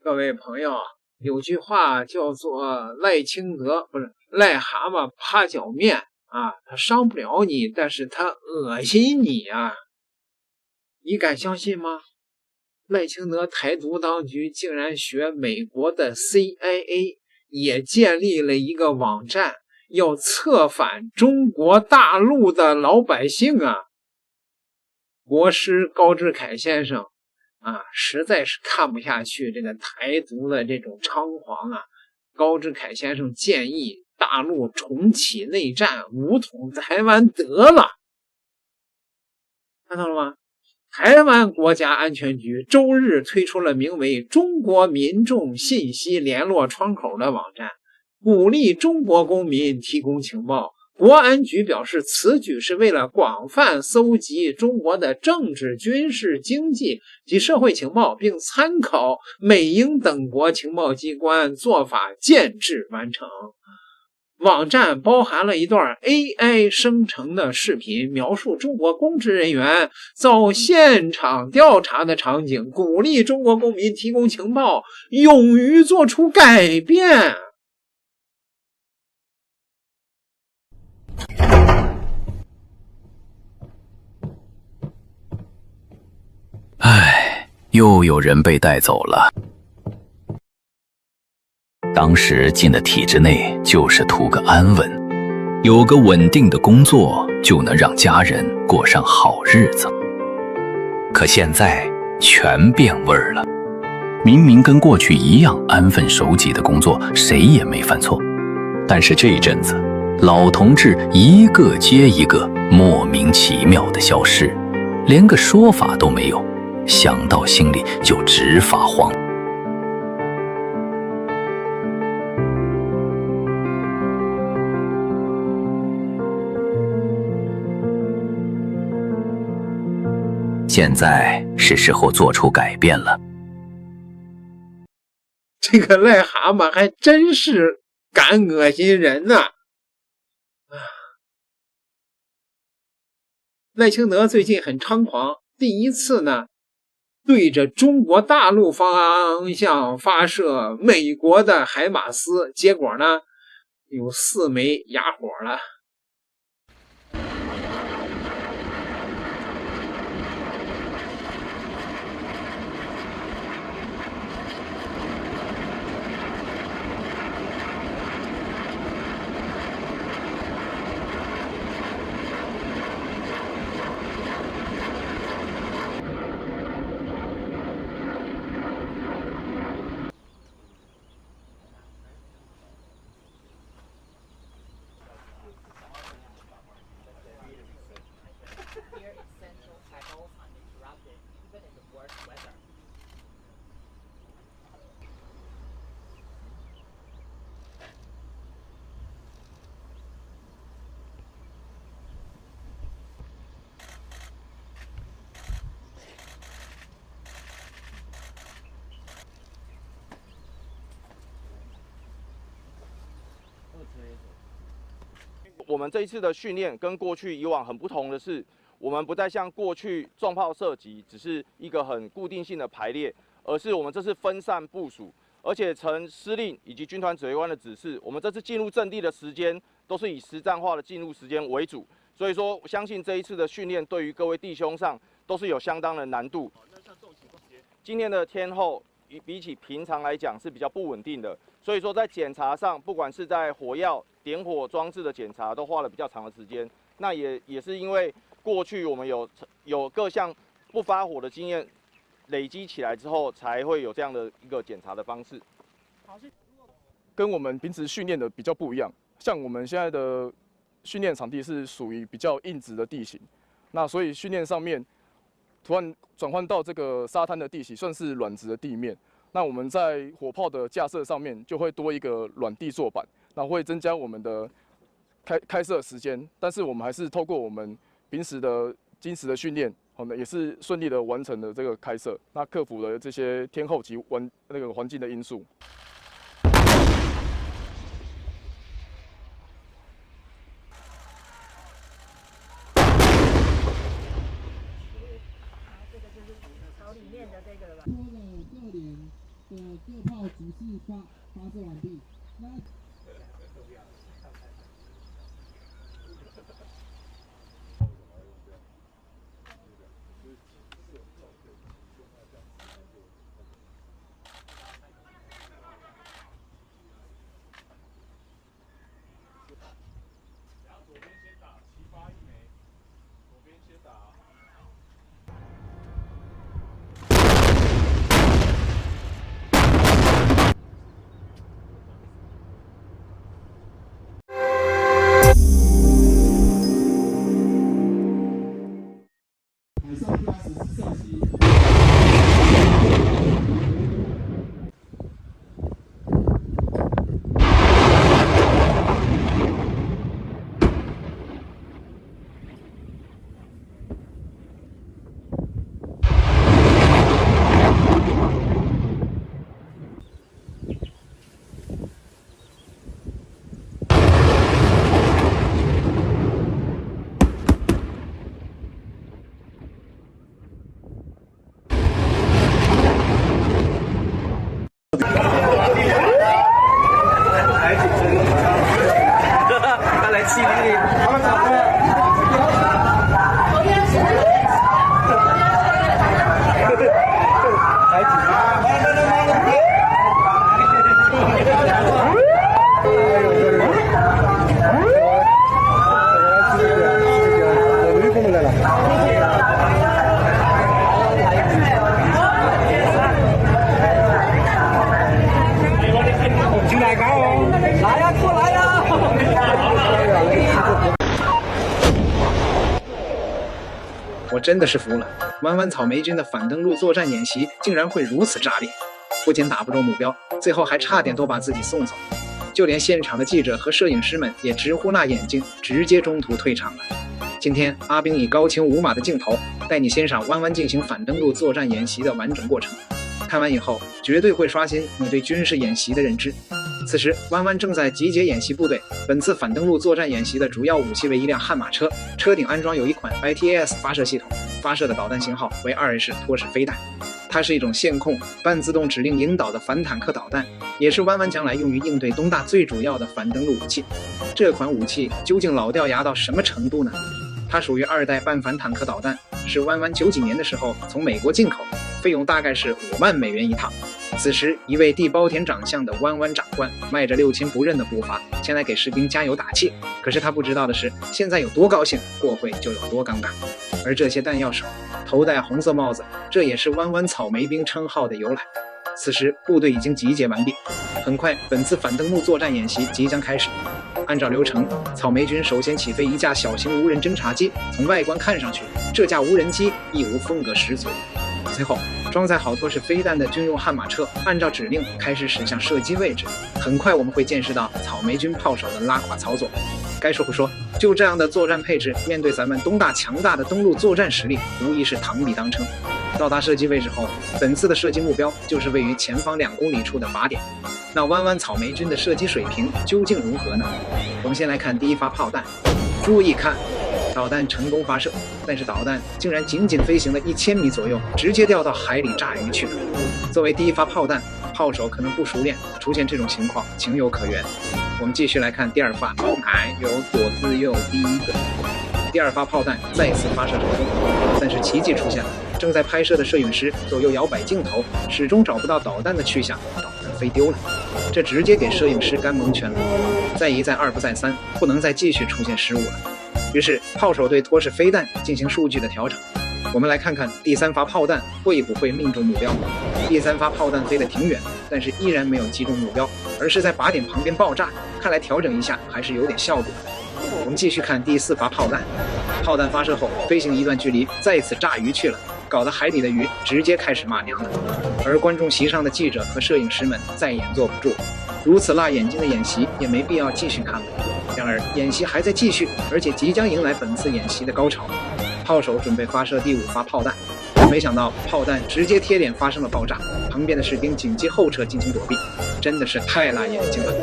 各位朋友，有句话叫做赖清德，不是癞蛤蟆趴脚面啊，他伤不了你，但是他恶心你啊，你敢相信吗？赖清德台独当局竟然学美国的 CIA， 也建立了一个网站，要策反中国大陆的老百姓啊！国师高志凯先生实在是看不下去这个台独的这种猖狂啊！高志凯先生建议大陆重启内战，武统台湾得了。看到了吗？台湾国家安全局周日推出了名为中国民众信息联络窗口的网站，鼓励中国公民提供情报。国安局表示，此举是为了广泛搜集中国的政治、军事、经济及社会情报，并参考美英等国情报机关做法，建制完成。网站包含了一段 AI 生成的视频，描述中国公职人员遭现场调查的场景，鼓励中国公民提供情报，勇于做出改变。唉，又有人被带走了。当时进了体制内就是图个安稳，有个稳定的工作就能让家人过上好日子。可现在全变味儿了，明明跟过去一样安分守己的工作，谁也没犯错，但是这阵子老同志一个接一个莫名其妙的消失，连个说法都没有，想到心里就直发慌。现在是时候做出改变了。这个癞蛤蟆还真是敢恶心人呐！赖清德最近很猖狂，第一次呢，对着中国大陆方向发射美国的海马斯，结果呢，有4枚哑火了。我们这一次的训练跟过去以往很不同的是，我们不再像过去重炮射击只是一个很固定性的排列，而是我们这次分散部署，而且承司令以及军团指挥官的指示，我们这次进入阵地的时间都是以实战化的进入时间为主。所以说，我相信这一次的训练对于各位弟兄上都是有相当的难度。今天的天候比起平常来讲是比较不稳定的，所以说在检查上，不管是在火药、点火装置的检查，都花了比较长的时间。那也是因为过去我们有各项不发火的经验累积起来之后，才会有这样的一个检查的方式。跟我们平时训练的比较不一样，像我们现在的训练场地是属于比较硬质的地形，那所以训练上面突然转换到这个沙滩的地形，算是软质的地面。那我们在火炮的架设上面就会多一个软地座板，那会增加我们的开射时间。但是我们还是透过我们平时的精实的训练，也是顺利的完成了这个开射。那克服了这些天候及环境的因素。这个就是里面的这个了吧。各炮指示发射完毕。我真的是服了，弯弯草莓军的反登陆作战演习竟然会如此炸裂，不仅打不中目标，最后还差点都把自己送走。就连现场的记者和摄影师们也直呼辣眼睛，直接中途退场了。今天阿兵以高清无码的镜头带你欣赏弯弯进行反登陆作战演习的完整过程，看完以后绝对会刷新你对军事演习的认知。此时弯弯正在集结演习部队，本次反登陆作战演习的主要武器为一辆悍马车，车顶安装有一款 ITAS 发射系统，发射的导弹型号为2式托式飞弹。它是一种线控半自动指令引导的反坦克导弹，也是弯弯将来用于应对东大最主要的反登陆武器。这款武器究竟老掉牙到什么程度呢？它属于2代半反坦克导弹，是弯弯90几年的时候从美国进口，费用大概是5万美元一套。此时一位地包田长相的弯弯长官迈着六亲不认的步伐前来给士兵加油打气，可是他不知道的是，现在有多高兴，过会就有多尴尬。而这些弹药手头戴红色帽子，这也是弯弯草莓兵称号的由来。此时部队已经集结完毕，很快本次反登陆作战演习即将开始。按照流程，草莓军首先起飞一架小型无人侦察机，从外观看上去，这架无人机亦无风格十足。随后装载好托式飞弹的军用悍马车按照指令开始驶向射击位置，很快我们会见识到草莓军炮手的拉垮操作。该说不说，就这样的作战配置，面对咱们东大强大的登陆作战实力，无疑是螳臂当车。到达射击位置后，本次的射击目标就是位于前方2公里处的靶点。那弯弯草莓军的射击水平究竟如何呢？我们先来看第一发炮弹，注意看，导弹成功发射，但是导弹竟然仅仅飞行了1000米左右，直接掉到海里炸鱼去了。作为第一发炮弹，炮手可能不熟练，出现这种情况情有可原。我们继续来看第2发，有左自右第一个。第2发炮弹再次发射成功，但是奇迹出现了，正在拍摄的摄影师左右摇摆镜头，始终找不到导弹的去向，导弹飞丢了，这直接给摄影师干蒙圈了。再一再二不再三，不能再继续出现失误了。于是炮手对托式飞弹进行数据的调整。我们来看看第3发炮弹会不会命中目标。第3发炮弹飞得挺远，但是依然没有击中目标，而是在靶点旁边爆炸，看来调整一下还是有点效果的。我们继续看第4发炮弹，炮弹发射后飞行一段距离，再次炸鱼去了，搞得海底的鱼直接开始骂娘了。而观众席上的记者和摄影师们再也坐不住，如此辣眼睛的演习也没必要继续看了。然而演习还在继续，而且即将迎来本次演习的高潮。炮手准备发射第5发炮弹，没想到炮弹直接贴脸发生了爆炸，旁边的士兵紧急后撤进行躲避，真的是太辣眼睛了。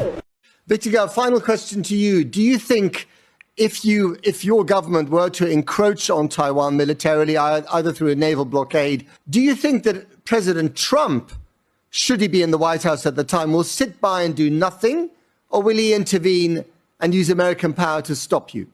Victor, final question to you. Do you think if your government were to encroach on Taiwan militarily, either through a naval blockade, do you think that President Trump should he be in the White House at the time, will sit by and do nothing, or will he intervene and use American power to stop you?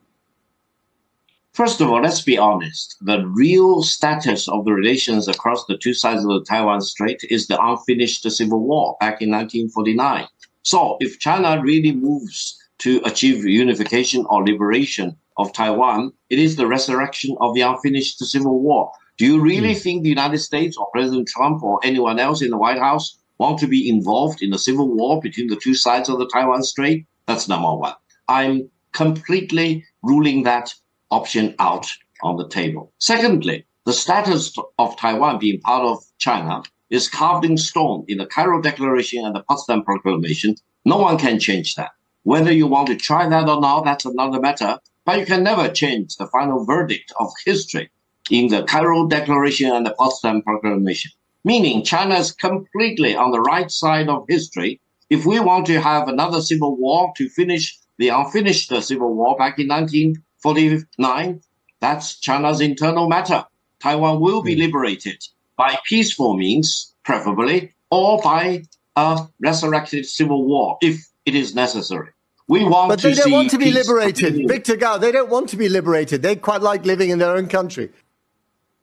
First of all, let's be honest. The real status of the relations across the two sides of the Taiwan Strait is the unfinished civil war back in 1949. So if China really moves to achieve unification or liberation of Taiwan, it is the resurrection of the unfinished civil war. Do you really think the United States or President Trump or anyone else in the White House want to be involved in a civil war between the two sides of the Taiwan Strait? That's number one. I'm completely ruling that option out on the table. Secondly, the status of Taiwan being part of China is carved in stone in the Cairo Declaration and the Potsdam Proclamation. No one can change that. Whether you want to try that or not, that's another matter, but you can never change the final verdict of history in the Cairo Declaration and the Potsdam Proclamation, meaning China is completely on the right side of history. If we want to have another civil war to finish the unfinished civil war back in 1949, that's China's internal matter. Taiwan will be liberated by peaceful means, preferably, or by a resurrected civil war, if it is necessary. We want but to they don't want to be peace liberated. continue. Victor Gao, they don't want to be liberated. They quite like living in their own country.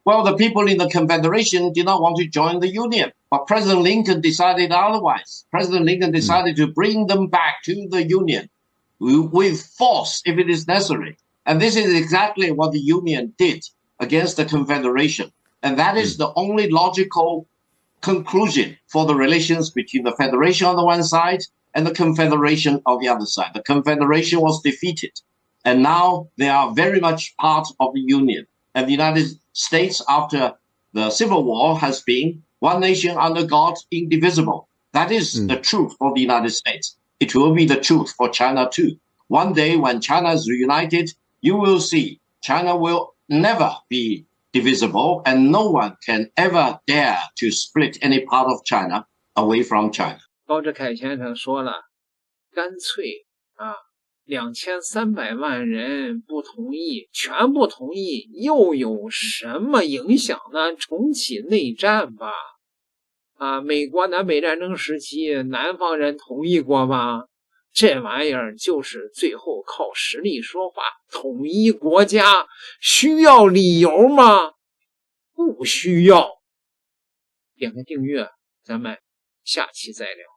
Well, the people in the Confederation did not want to join the Union, but President Lincoln decided otherwise. President Lincoln decided to bring them back to the Union with force if it is necessary. And this is exactly what the Union did against the Confederation. And that is the only logical conclusion for the relations between the Federation on the one side and the Confederation on the other side. The Confederation was defeated, and now they are very much part of the Union. And the United States, after the Civil War, has been one nation under God, indivisible. That is the truth for the United States. It will be the truth for China too. One day when China is reunited, you will see China will never be divisible, and no one can ever dare to split any part of China away from China. 包志凯先生说了，干脆啊，2300万人不同意，全部同意，又有什么影响呢？重启内战吧。啊，美国南北战争时期，南方人同意过吗？这玩意儿就是最后靠实力说话。统一国家需要理由吗？不需要。点个订阅，咱们下期再聊。